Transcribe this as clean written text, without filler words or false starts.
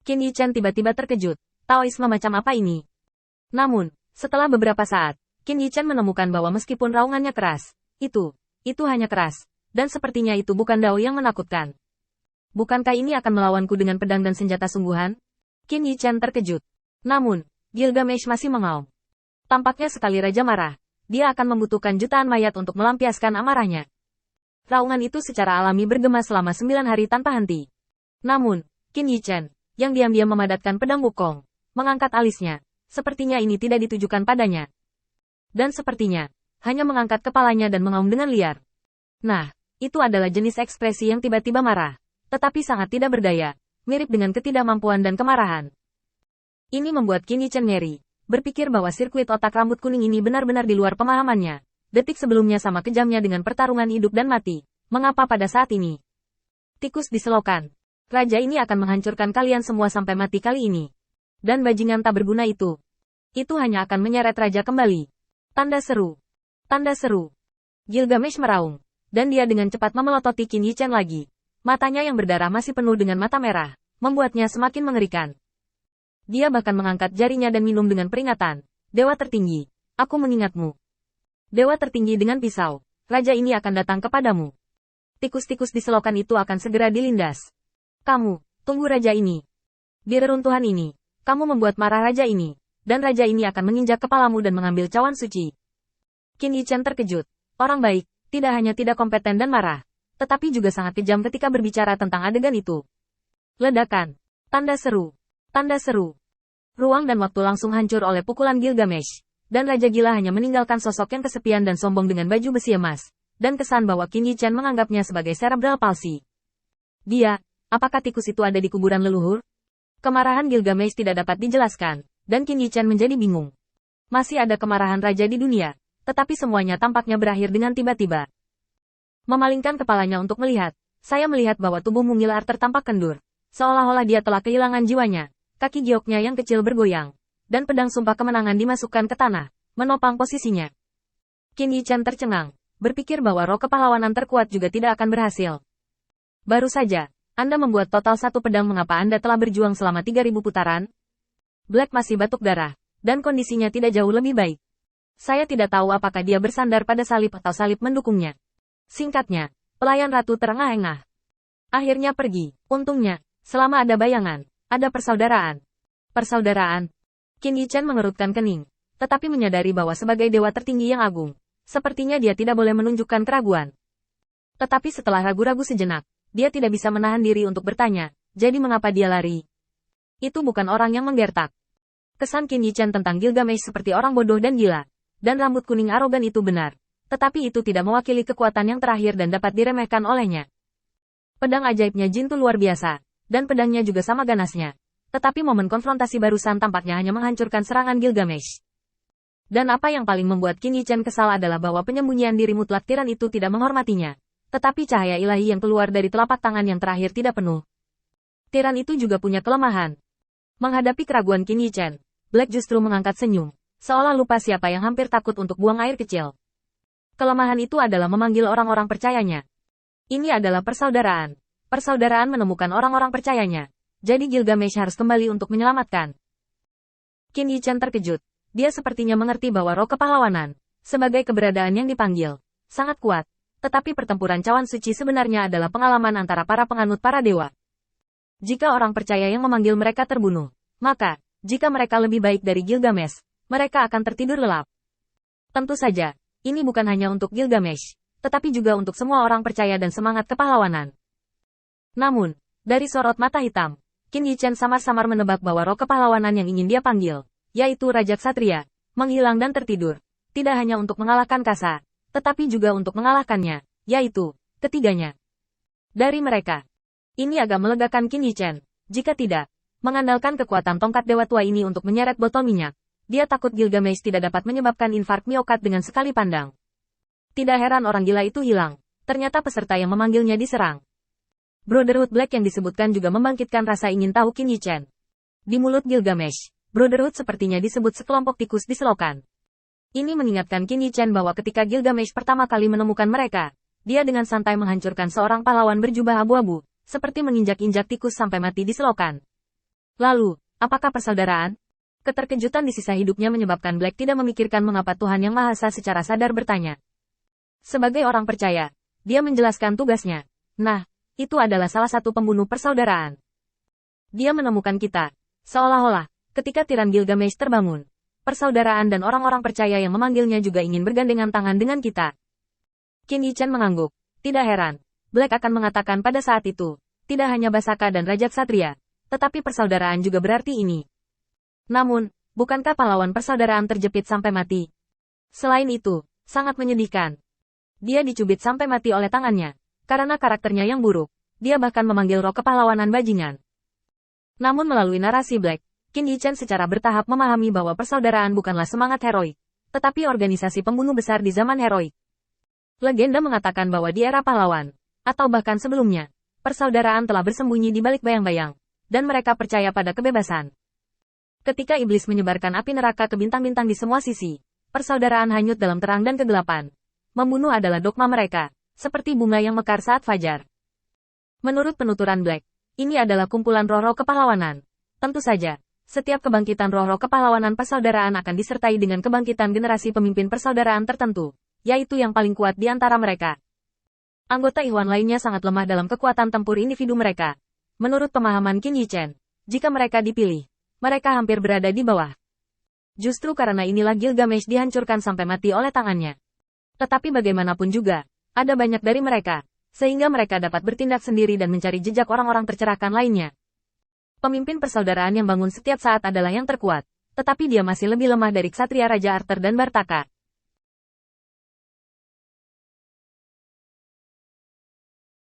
Qin Yichen tiba-tiba terkejut. Taoisme macam apa ini? Namun, setelah beberapa saat, Qin Yichen menemukan bahwa meskipun raungannya keras, itu hanya keras. Dan sepertinya itu bukan dao yang menakutkan. Bukankah ini akan melawanku dengan pedang dan senjata sungguhan? Qin Yichen terkejut. Namun, Gilgamesh masih mengaum. Tampaknya sekali Raja marah, dia akan membutuhkan jutaan mayat untuk melampiaskan amarahnya. Raungan itu secara alami bergema selama 9 hari tanpa henti. Namun, Qin Yichen, yang diam-diam memadatkan pedang Wukong, mengangkat alisnya. Sepertinya ini tidak ditujukan padanya. Dan sepertinya, hanya mengangkat kepalanya dan mengaum dengan liar. Nah, itu adalah jenis ekspresi yang tiba-tiba marah, tetapi sangat tidak berdaya, mirip dengan ketidakmampuan dan kemarahan. Ini membuat Qin Yichen ngeri, berpikir bahwa sirkuit otak rambut kuning ini benar-benar di luar pemahamannya. Detik sebelumnya sama kejamnya dengan pertarungan hidup dan mati. Mengapa pada saat ini? Tikus diselokan. Raja ini akan menghancurkan kalian semua sampai mati kali ini. Dan bajingan tak berguna itu. Itu hanya akan menyeret raja kembali. Tanda seru. Tanda seru. Gilgamesh meraung. Dan dia dengan cepat memelototi Qin Yichen lagi. Matanya yang berdarah masih penuh dengan mata merah. Membuatnya semakin mengerikan. Dia bahkan mengangkat jarinya dan minum dengan peringatan. Dewa tertinggi. Aku mengingatmu. Dewa tertinggi dengan pisau. Raja ini akan datang kepadamu. Tikus-tikus di selokan itu akan segera dilindas. Kamu, tunggu raja ini. Di reruntuhan ini. Kamu membuat marah raja ini, dan raja ini akan menginjak kepalamu dan mengambil cawan suci. Qin Yichen terkejut. Orang baik, tidak hanya tidak kompeten dan marah, tetapi juga sangat kejam ketika berbicara tentang adegan itu. Ledakan. Tanda seru. Tanda seru. Ruang dan waktu langsung hancur oleh pukulan Gilgamesh, dan Raja Gila hanya meninggalkan sosok yang kesepian dan sombong dengan baju besi emas, dan kesan bahwa Qin Yichen menganggapnya sebagai cerebral palsy. Apakah tikus itu ada di kuburan leluhur? Kemarahan Gilgamesh tidak dapat dijelaskan, dan Qin Yichen menjadi bingung. Masih ada kemarahan raja di dunia, tetapi semuanya tampaknya berakhir dengan tiba-tiba. Memalingkan kepalanya untuk melihat, saya melihat bahwa tubuh mungil Arthur tampak kendur, seolah-olah dia telah kehilangan jiwanya. Kaki gioknya yang kecil bergoyang, dan pedang sumpah kemenangan dimasukkan ke tanah, menopang posisinya. Qin Yichen tercengang, berpikir bahwa roh kepahlawanan terkuat juga tidak akan berhasil. Baru saja, Anda membuat total 1 pedang, mengapa Anda telah berjuang selama 3000 putaran? Black masih batuk darah, dan kondisinya tidak jauh lebih baik. Saya tidak tahu apakah dia bersandar pada salib atau salib mendukungnya. Singkatnya, pelayan ratu terengah-engah. Akhirnya pergi, untungnya, selama ada bayangan, ada persaudaraan. Persaudaraan. Qin Yichen mengerutkan kening, tetapi menyadari bahwa sebagai dewa tertinggi yang agung, sepertinya dia tidak boleh menunjukkan keraguan. Tetapi setelah ragu-ragu sejenak, dia tidak bisa menahan diri untuk bertanya, jadi mengapa dia lari? Itu bukan orang yang menggertak. Kesan Qin Yichen tentang Gilgamesh seperti orang bodoh dan gila, dan rambut kuning arogan itu benar, tetapi itu tidak mewakili kekuatan yang terakhir dan dapat diremehkan olehnya. Pedang ajaibnya Jintu luar biasa, dan pedangnya juga sama ganasnya. Tetapi momen konfrontasi barusan tampaknya hanya menghancurkan serangan Gilgamesh. Dan apa yang paling membuat Qin Yichen kesal adalah bahwa penyembunyian diri mutlak tiran itu tidak menghormatinya. Tetapi cahaya ilahi yang keluar dari telapak tangan yang terakhir tidak penuh. Tiran itu juga punya kelemahan. Menghadapi keraguan Qin Yichen, Black justru mengangkat senyum, seolah lupa siapa yang hampir takut untuk buang air kecil. Kelemahan itu adalah memanggil orang-orang percayanya. Ini adalah persaudaraan. Persaudaraan menemukan orang-orang percayanya. Jadi Gilgamesh harus kembali untuk menyelamatkan. Qin Yichen terkejut. Dia sepertinya mengerti bahwa roh kepahlawanan, sebagai keberadaan yang dipanggil, sangat kuat. Tetapi pertempuran cawan suci sebenarnya adalah pengalaman antara para penganut para dewa. Jika orang percaya yang memanggil mereka terbunuh, maka, jika mereka lebih baik dari Gilgamesh, mereka akan tertidur lelap. Tentu saja, ini bukan hanya untuk Gilgamesh, tetapi juga untuk semua orang percaya dan semangat kepahlawanan. Namun, dari sorot mata hitam, Qin Yichen samar-samar menebak bahwa roh kepahlawanan yang ingin dia panggil, yaitu Raja Ksatria, menghilang dan tertidur, tidak hanya untuk mengalahkan Kasa, tetapi juga untuk mengalahkannya, yaitu ketiganya. Dari mereka, ini agak melegakan Qin Yichen. Jika tidak, mengandalkan kekuatan tongkat dewa tua ini untuk menyeret botol minyak, dia takut Gilgamesh tidak dapat menyebabkan infark miokard dengan sekali pandang. Tidak heran orang gila itu hilang. Ternyata peserta yang memanggilnya diserang. Brotherhood Black yang disebutkan juga membangkitkan rasa ingin tahu Qin Yichen. Di mulut Gilgamesh, Brotherhood sepertinya disebut sekelompok tikus di selokan. Ini mengingatkan Qin Yichen bahwa ketika Gilgamesh pertama kali menemukan mereka, dia dengan santai menghancurkan seorang pahlawan berjubah abu-abu, seperti menginjak-injak tikus sampai mati di selokan. Lalu, apakah persaudaraan? Keterkejutan di sisa hidupnya menyebabkan Black tidak memikirkan mengapa Tuhan Yang Maha Esa secara sadar bertanya. Sebagai orang percaya, dia menjelaskan tugasnya. Nah, itu adalah salah satu pembunuh persaudaraan. Dia menemukan kita. Seolah-olah, ketika Tiran Gilgamesh terbangun, persaudaraan dan orang-orang percaya yang memanggilnya juga ingin bergandengan tangan dengan kita. Qin Yichen mengangguk. Tidak heran, Black akan mengatakan pada saat itu, tidak hanya Basaka dan Raja Ksatria, tetapi persaudaraan juga berarti ini. Namun, bukankah pahlawan persaudaraan terjepit sampai mati? Selain itu, sangat menyedihkan. Dia dicubit sampai mati oleh tangannya. Karena karakternya yang buruk, dia bahkan memanggil roh kepahlawanan bajingan. Namun melalui narasi Black, Qin Yichen secara bertahap memahami bahwa persaudaraan bukanlah semangat heroik, tetapi organisasi pembunuh besar di zaman heroik. Legenda mengatakan bahwa di era pahlawan, atau bahkan sebelumnya, persaudaraan telah bersembunyi di balik bayang-bayang, dan mereka percaya pada kebebasan. Ketika iblis menyebarkan api neraka ke bintang-bintang di semua sisi, persaudaraan hanyut dalam terang dan kegelapan. Membunuh adalah dogma mereka, seperti bunga yang mekar saat fajar. Menurut penuturan Black, ini adalah kumpulan roh-roh kepahlawanan. Tentu saja, setiap kebangkitan roh-roh kepahlawanan persaudaraan akan disertai dengan kebangkitan generasi pemimpin persaudaraan tertentu, yaitu yang paling kuat di antara mereka. Anggota Ikhwan lainnya sangat lemah dalam kekuatan tempur individu mereka. Menurut pemahaman Qin Yichen, jika mereka dipilih, mereka hampir berada di bawah. Justru karena inilah Gilgamesh dihancurkan sampai mati oleh tangannya. Tetapi bagaimanapun juga, ada banyak dari mereka, sehingga mereka dapat bertindak sendiri dan mencari jejak orang-orang tercerahkan lainnya. Pemimpin persaudaraan yang bangun setiap saat adalah yang terkuat, tetapi dia masih lebih lemah dari Ksatria Raja Arthur dan Bartaka.